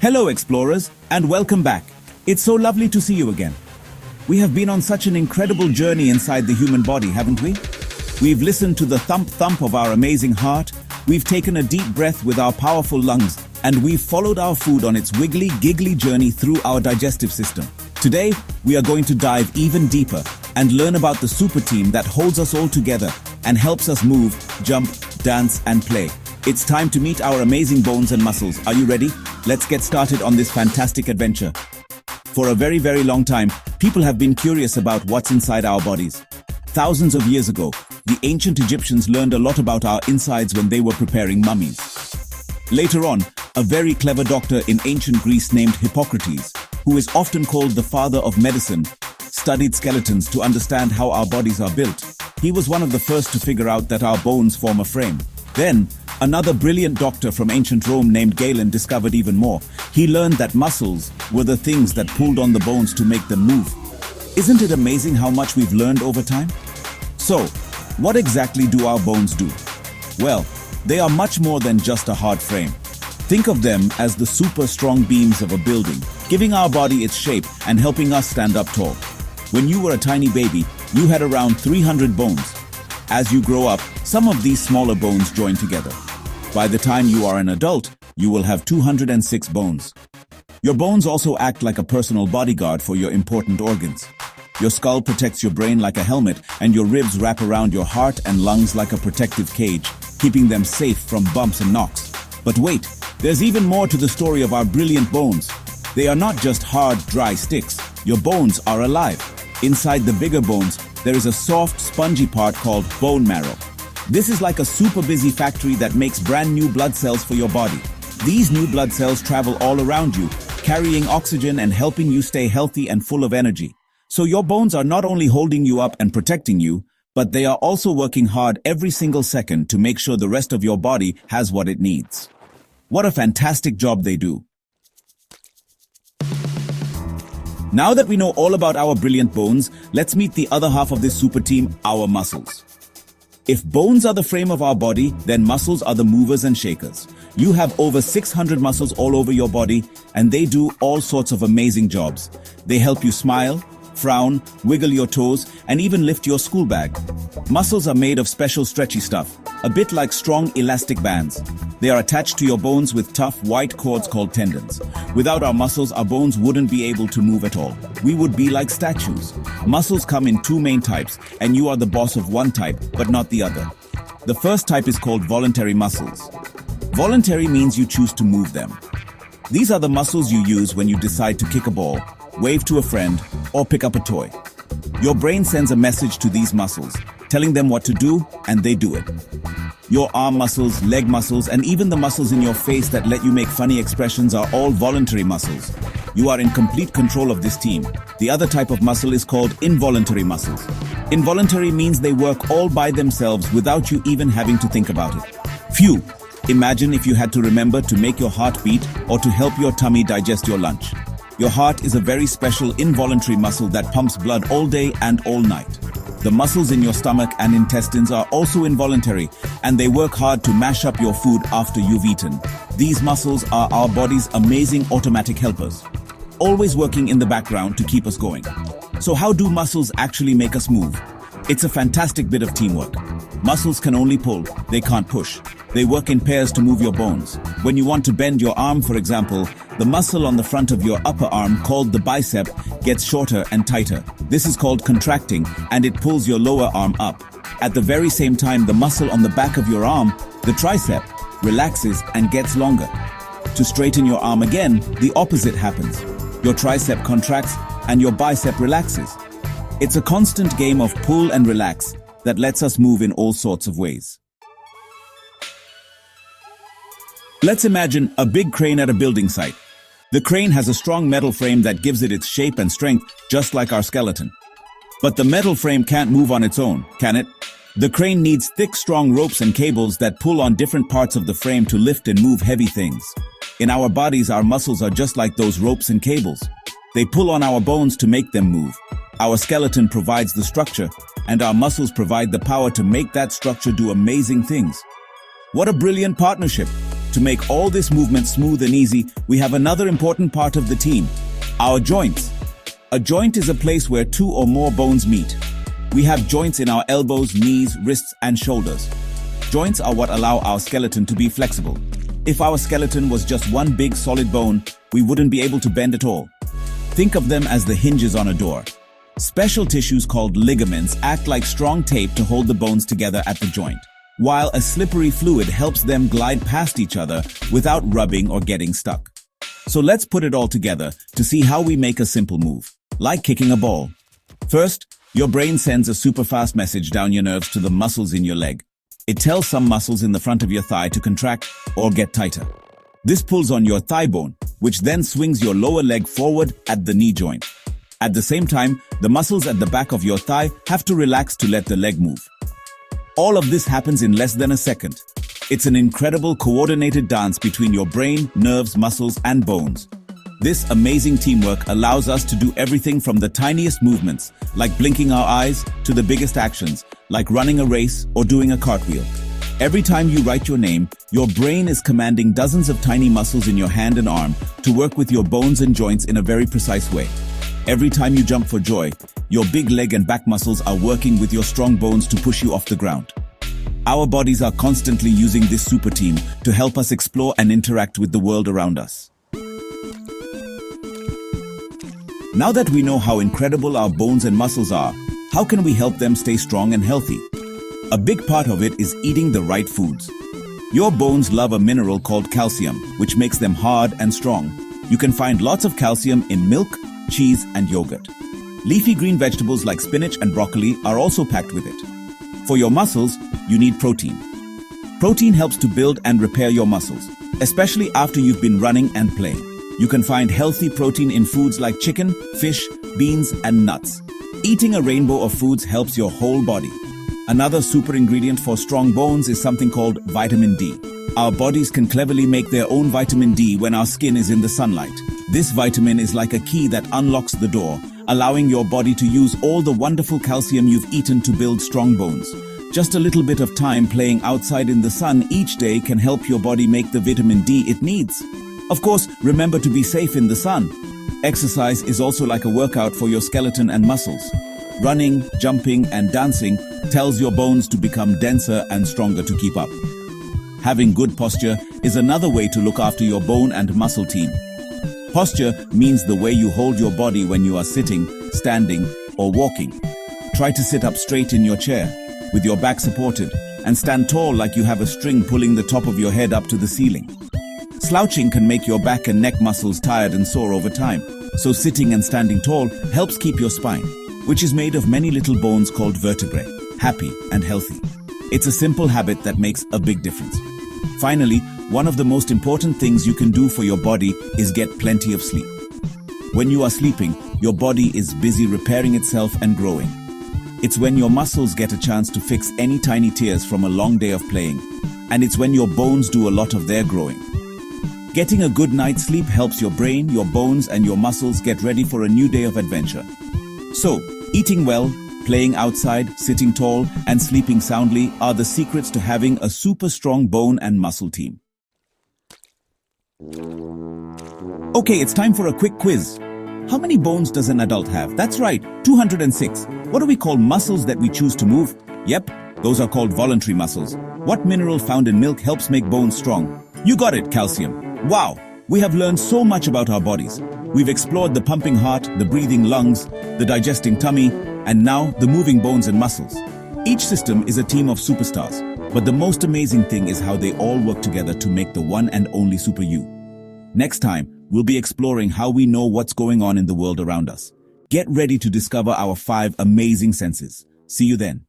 Hello explorers, and welcome back. It's so lovely to see you again. We have been on such an incredible journey inside the human body, haven't we? We've listened to the thump-thump of our amazing heart, we've taken a deep breath with our powerful lungs, and we've followed our food on its wiggly, giggly journey through our digestive system. Today, we are going to dive even deeper and learn about the super team that holds us all together and helps us move, jump, dance, and play. It's time to meet our amazing bones and muscles. Are you ready? Let's get started on this fantastic adventure. For a very, very long time, people have been curious about what's inside our bodies. Thousands of years ago, the ancient Egyptians learned a lot about our insides when they were preparing mummies. Later on, a very clever doctor in ancient Greece named Hippocrates, who is often called the father of medicine, studied skeletons to understand how our bodies are built. He was one of the first to figure out that our bones form a frame. Then, another brilliant doctor from ancient Rome named Galen discovered even more. He learned that muscles were the things that pulled on the bones to make them move. Isn't it amazing how much we've learned over time? So, what exactly do our bones do? Well, they are much more than just a hard frame. Think of them as the super strong beams of a building, giving our body its shape and helping us stand up tall. When you were a tiny baby, you had around 300 bones. As you grow up, some of these smaller bones join together. By the time you are an adult, you will have 206 bones. Your bones also act like a personal bodyguard for your important organs. Your skull protects your brain like a helmet, and your ribs wrap around your heart and lungs like a protective cage, keeping them safe from bumps and knocks. But wait, there's even more to the story of our brilliant bones. They are not just hard, dry sticks. Your bones are alive. Inside the bigger bones, there is a soft, spongy part called bone marrow. This is like a super busy factory that makes brand new blood cells for your body. These new blood cells travel all around you, carrying oxygen and helping you stay healthy and full of energy. So your bones are not only holding you up and protecting you, but they are also working hard every single second to make sure the rest of your body has what it needs. What a fantastic job they do. Now that we know all about our brilliant bones, let's meet the other half of this super team, our muscles. If bones are the frame of our body, then muscles are the movers and shakers. You have over 600 muscles all over your body, and they do all sorts of amazing jobs. They help you smile, frown, wiggle your toes, and even lift your school bag. Muscles are made of special stretchy stuff, a bit like strong elastic bands. They are attached to your bones with tough white cords called tendons. Without our muscles, our bones wouldn't be able to move at all. We would be like statues. Muscles come in two main types, and you are the boss of one type, but not the other. The first type is called voluntary muscles. Voluntary means you choose to move them. These are the muscles you use when you decide to kick a ball, wave to a friend, or pick up a toy. Your brain sends a message to these muscles, telling them what to do, and they do it. Your arm muscles, leg muscles, and even the muscles in your face that let you make funny expressions are all voluntary muscles. You are in complete control of this team. The other type of muscle is called involuntary muscles. Involuntary means they work all by themselves without you even having to think about it. Phew! Imagine if you had to remember to make your heart beat or to help your tummy digest your lunch. Your heart is a very special involuntary muscle that pumps blood all day and all night. The muscles in your stomach and intestines are also involuntary, and they work hard to mash up your food after you've eaten. These muscles are our body's amazing automatic helpers, always working in the background to keep us going. So how do muscles actually make us move? It's a fantastic bit of teamwork. Muscles can only pull, they can't push. They work in pairs to move your bones. When you want to bend your arm, for example, the muscle on the front of your upper arm, called the bicep, gets shorter and tighter. This is called contracting, and it pulls your lower arm up. At the very same time, the muscle on the back of your arm, the tricep, relaxes and gets longer. To straighten your arm again, the opposite happens. Your tricep contracts and your bicep relaxes. It's a constant game of pull and relax that lets us move in all sorts of ways. Let's imagine a big crane at a building site. The crane has a strong metal frame that gives it its shape and strength, just like our skeleton. But the metal frame can't move on its own, can it? The crane needs thick, strong ropes and cables that pull on different parts of the frame to lift and move heavy things. In our bodies, our muscles are just like those ropes and cables. They pull on our bones to make them move. Our skeleton provides the structure, and our muscles provide the power to make that structure do amazing things. What a brilliant partnership! To make all this movement smooth and easy, we have another important part of the team, our joints. A joint is a place where two or more bones meet. We have joints in our elbows, knees, wrists, and shoulders. Joints are what allow our skeleton to be flexible. If our skeleton was just one big solid bone, we wouldn't be able to bend at all. Think of them as the hinges on a door. Special tissues called ligaments act like strong tape to hold the bones together at the joint, while a slippery fluid helps them glide past each other without rubbing or getting stuck. So let's put it all together to see how we make a simple move, like kicking a ball. First, your brain sends a super fast message down your nerves to the muscles in your leg. It tells some muscles in the front of your thigh to contract or get tighter. This pulls on your thigh bone, which then swings your lower leg forward at the knee joint. At the same time, the muscles at the back of your thigh have to relax to let the leg move. All of this happens in less than a second. It's an incredible coordinated dance between your brain, nerves, muscles, and bones. This amazing teamwork allows us to do everything from the tiniest movements, like blinking our eyes, to the biggest actions, like running a race or doing a cartwheel. Every time you write your name, your brain is commanding dozens of tiny muscles in your hand and arm to work with your bones and joints in a very precise way. Every time you jump for joy, your big leg and back muscles are working with your strong bones to push you off the ground. Our bodies are constantly using this super team to help us explore and interact with the world around us. Now that we know how incredible our bones and muscles are, how can we help them stay strong and healthy? A big part of it is eating the right foods. Your bones love a mineral called calcium, which makes them hard and strong. You can find lots of calcium in milk, cheese, and yogurt. Leafy green vegetables like spinach and broccoli are also packed with it. For your muscles, you need protein. Protein helps to build and repair your muscles, especially after you've been running and playing. You can find healthy protein in foods like chicken, fish, beans, and nuts. Eating a rainbow of foods helps your whole body. Another super ingredient for strong bones is something called vitamin D. Our bodies can cleverly make their own vitamin D when our skin is in the sunlight. This vitamin is like a key that unlocks the door, allowing your body to use all the wonderful calcium you've eaten to build strong bones. Just a little bit of time playing outside in the sun each day can help your body make the vitamin D it needs. Of course, remember to be safe in the sun. Exercise is also like a workout for your skeleton and muscles. Running, jumping, and dancing tells your bones to become denser and stronger to keep up. Having good posture is another way to look after your bone and muscle team. Posture means the way you hold your body when you are sitting, standing, or walking. Try to sit up straight in your chair, with your back supported, and stand tall like you have a string pulling the top of your head up to the ceiling. Slouching can make your back and neck muscles tired and sore over time, so sitting and standing tall helps keep your spine, which is made of many little bones called vertebrae, happy and healthy. It's a simple habit that makes a big difference. Finally, one of the most important things you can do for your body is get plenty of sleep. When you are sleeping, your body is busy repairing itself and growing. It's when your muscles get a chance to fix any tiny tears from a long day of playing, and it's when your bones do a lot of their growing. Getting a good night's sleep helps your brain, your bones, and your muscles get ready for a new day of adventure. So, eating well, playing outside, sitting tall, and sleeping soundly are the secrets to having a super strong bone and muscle team. Okay, it's time for a quick quiz. How many bones does an adult have? That's right, 206. What do we call muscles that we choose to move? Yep, those are called voluntary muscles. What mineral found in milk helps make bones strong? You got it, calcium. Wow, we have learned so much about our bodies. We've explored the pumping heart, the breathing lungs, the digesting tummy, and now the moving bones and muscles. Each system is a team of superstars, but the most amazing thing is how they all work together to make the one and only super you. Next time, we'll be exploring how we know what's going on in the world around us. Get ready to discover our 5 amazing senses. See you then.